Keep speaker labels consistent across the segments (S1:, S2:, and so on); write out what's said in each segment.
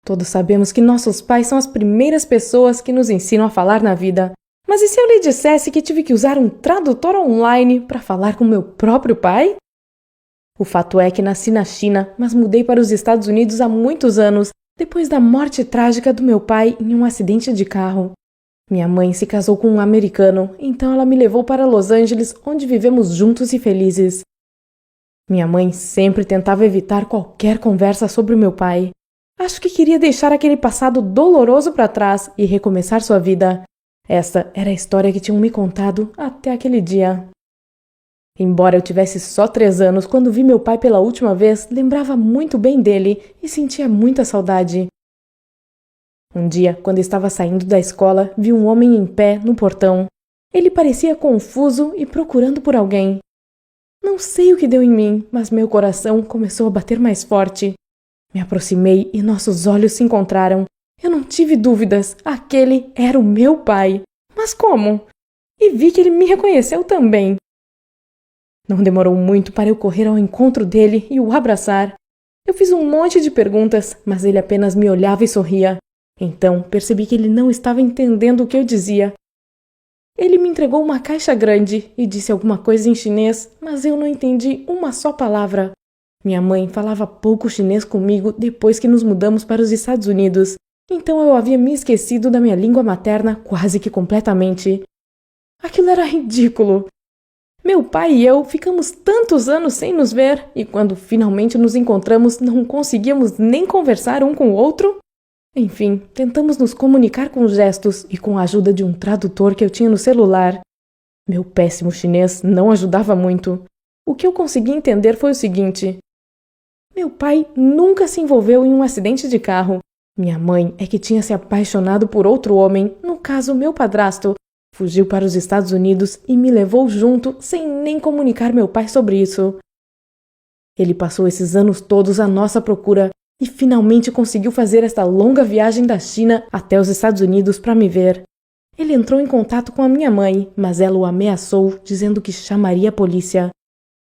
S1: Todos sabemos que nossos pais são as primeiras pessoas que nos ensinam a falar na vida. Mas e se eu lhe dissesse que tive que usar um tradutor online para falar com meu próprio pai? O fato é que nasci na China, mas mudei para os Estados Unidos há muitos anos, depois da morte trágica do meu pai em um acidente de carro. Minha mãe se casou com um americano, então ela me levou para Los Angeles, onde vivemos juntos e felizes. Minha mãe sempre tentava evitar qualquer conversa sobre o meu pai. Acho que queria deixar aquele passado doloroso para trás e recomeçar sua vida. Essa era a história que tinham me contado até aquele dia. Embora eu tivesse só 3 anos, quando vi meu pai pela última vez, lembrava muito bem dele e sentia muita saudade. Um dia, quando estava saindo da escola, vi um homem em pé no portão. Ele parecia confuso e procurando por alguém. Não sei o que deu em mim, mas meu coração começou a bater mais forte. Me aproximei e nossos olhos se encontraram. Eu não tive dúvidas, aquele era o meu pai. Mas como? E vi que ele me reconheceu também. Não demorou muito para eu correr ao encontro dele e o abraçar. Eu fiz um monte de perguntas, mas ele apenas me olhava e sorria. Então percebi que ele não estava entendendo o que eu dizia. Ele me entregou uma caixa grande e disse alguma coisa em chinês, mas eu não entendi uma só palavra. Minha mãe falava pouco chinês comigo depois que nos mudamos para os Estados Unidos, então eu havia me esquecido da minha língua materna quase que completamente. Aquilo era ridículo. Meu pai e eu ficamos tantos anos sem nos ver e quando finalmente nos encontramos não conseguíamos nem conversar um com o outro. Enfim, tentamos nos comunicar com gestos e com a ajuda de um tradutor que eu tinha no celular. Meu péssimo chinês não ajudava muito. O que eu consegui entender foi o seguinte: meu pai nunca se envolveu em um acidente de carro. Minha mãe é que tinha se apaixonado por outro homem, no caso meu padrasto. Fugiu para os Estados Unidos e me levou junto sem nem comunicar meu pai sobre isso. Ele passou esses anos todos à nossa procura e finalmente conseguiu fazer esta longa viagem da China até os Estados Unidos para me ver. Ele entrou em contato com a minha mãe, mas ela o ameaçou, dizendo que chamaria a polícia.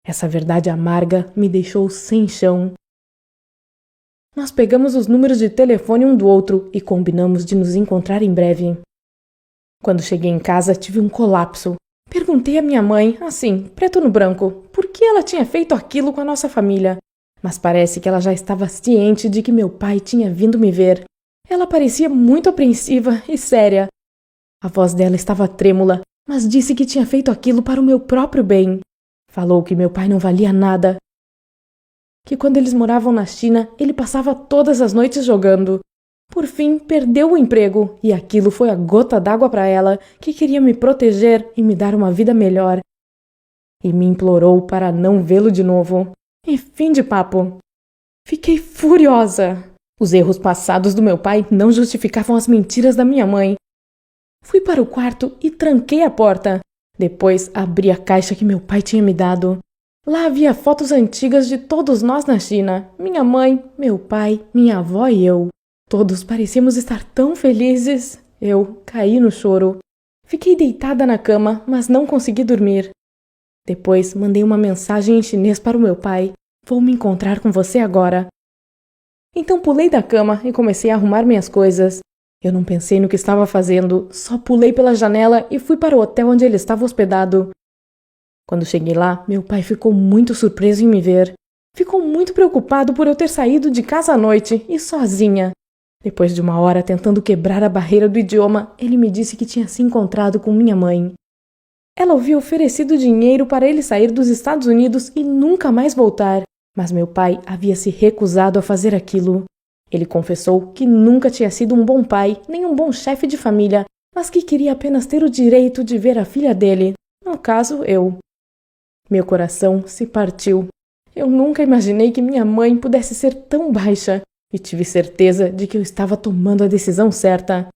S1: Essa verdade amarga me deixou sem chão. Nós pegamos os números de telefone um do outro e combinamos de nos encontrar em breve. Quando cheguei em casa, tive um colapso. Perguntei à minha mãe, assim, preto no branco, por que ela tinha feito aquilo com a nossa família. Mas parece que ela já estava ciente de que meu pai tinha vindo me ver. Ela parecia muito apreensiva e séria. A voz dela estava trêmula, mas disse que tinha feito aquilo para o meu próprio bem. Falou que meu pai não valia nada. Que quando eles moravam na China, ele passava todas as noites jogando. Por fim, perdeu o emprego, e aquilo foi a gota d'água para ela, que queria me proteger e me dar uma vida melhor. E me implorou para não vê-lo de novo. E fim de papo. Fiquei furiosa. Os erros passados do meu pai não justificavam as mentiras da minha mãe. Fui para o quarto e tranquei a porta. Depois abri a caixa que meu pai tinha me dado. Lá havia fotos antigas de todos nós na China. Minha mãe, meu pai, minha avó e eu. Todos parecíamos estar tão felizes. Eu caí no choro. Fiquei deitada na cama, mas não consegui dormir. Depois mandei uma mensagem em chinês para o meu pai. Vou me encontrar com você agora. Então pulei da cama e comecei a arrumar minhas coisas. Eu não pensei no que estava fazendo, só pulei pela janela e fui para o hotel onde ele estava hospedado. Quando cheguei lá, meu pai ficou muito surpreso em me ver. Ficou muito preocupado por eu ter saído de casa à noite e sozinha. Depois de 1 hora tentando quebrar a barreira do idioma, ele me disse que tinha se encontrado com minha mãe. Ela havia oferecido dinheiro para ele sair dos Estados Unidos e nunca mais voltar, mas meu pai havia se recusado a fazer aquilo. Ele confessou que nunca tinha sido um bom pai, nem um bom chefe de família, mas que queria apenas ter o direito de ver a filha dele, no caso, eu. Meu coração se partiu. Eu nunca imaginei que minha mãe pudesse ser tão baixa. E tive certeza de que eu estava tomando a decisão certa.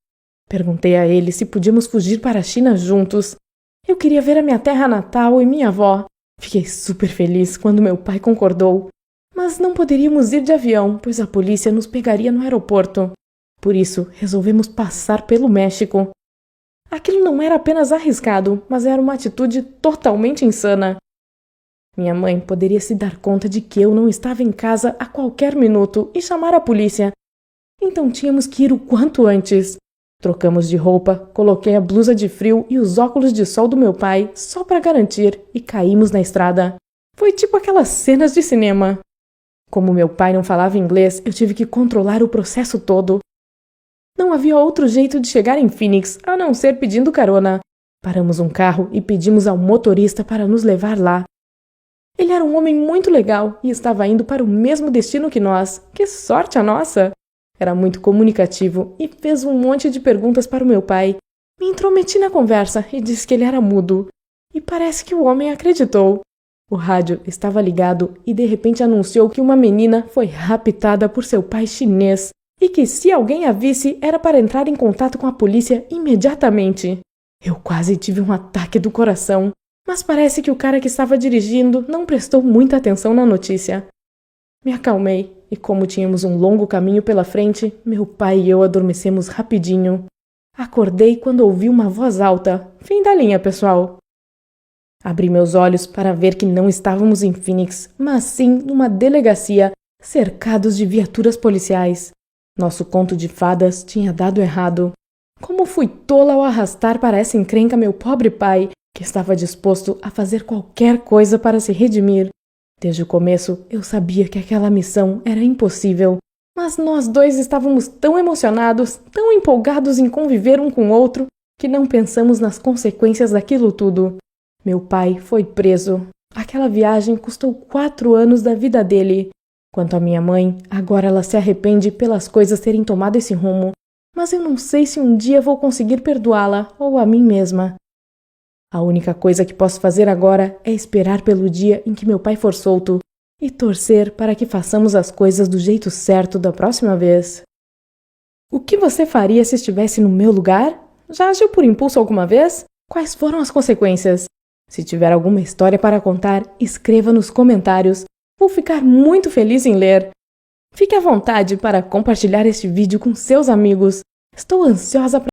S1: Perguntei a ele se podíamos fugir para a China juntos. Eu queria ver a minha terra natal e minha avó. Fiquei super feliz quando meu pai concordou. Mas não poderíamos ir de avião, pois a polícia nos pegaria no aeroporto. Por isso, resolvemos passar pelo México. Aquilo não era apenas arriscado, mas era uma atitude totalmente insana. Minha mãe poderia se dar conta de que eu não estava em casa a qualquer minuto e chamar a polícia. Então tínhamos que ir o quanto antes. Trocamos de roupa, coloquei a blusa de frio e os óculos de sol do meu pai só para garantir e caímos na estrada. Foi tipo aquelas cenas de cinema. Como meu pai não falava inglês, eu tive que controlar o processo todo. Não havia outro jeito de chegar em Phoenix a não ser pedindo carona. Paramos um carro e pedimos ao motorista para nos levar lá. Ele era um homem muito legal e estava indo para o mesmo destino que nós. Que sorte a nossa! Era muito comunicativo e fez um monte de perguntas para o meu pai. Me intrometi na conversa e disse que ele era mudo. E parece que o homem acreditou. O rádio estava ligado e de repente anunciou que uma menina foi raptada por seu pai chinês e que se alguém a visse era para entrar em contato com a polícia imediatamente. Eu quase tive um ataque do coração, mas parece que o cara que estava dirigindo não prestou muita atenção na notícia. Me acalmei e, como tínhamos um longo caminho pela frente, meu pai e eu adormecemos rapidinho. Acordei quando ouvi uma voz alta. Fim da linha, pessoal. Abri meus olhos para ver que não estávamos em Phoenix, mas sim numa delegacia, cercados de viaturas policiais. Nosso conto de fadas tinha dado errado. Como fui tola ao arrastar para essa encrenca meu pobre pai, que estava disposto a fazer qualquer coisa para se redimir. Desde o começo, eu sabia que aquela missão era impossível, mas nós dois estávamos tão emocionados, tão empolgados em conviver um com o outro, que não pensamos nas consequências daquilo tudo. Meu pai foi preso. Aquela viagem custou 4 anos da vida dele. Quanto à minha mãe, agora ela se arrepende pelas coisas terem tomado esse rumo, mas eu não sei se um dia vou conseguir perdoá-la ou a mim mesma. A única coisa que posso fazer agora é esperar pelo dia em que meu pai for solto e torcer para que façamos as coisas do jeito certo da próxima vez. O que você faria se estivesse no meu lugar? Já agiu por impulso alguma vez? Quais foram as consequências? Se tiver alguma história para contar, escreva nos comentários. Vou ficar muito feliz em ler. Fique à vontade para compartilhar este vídeo com seus amigos. Estou ansiosa para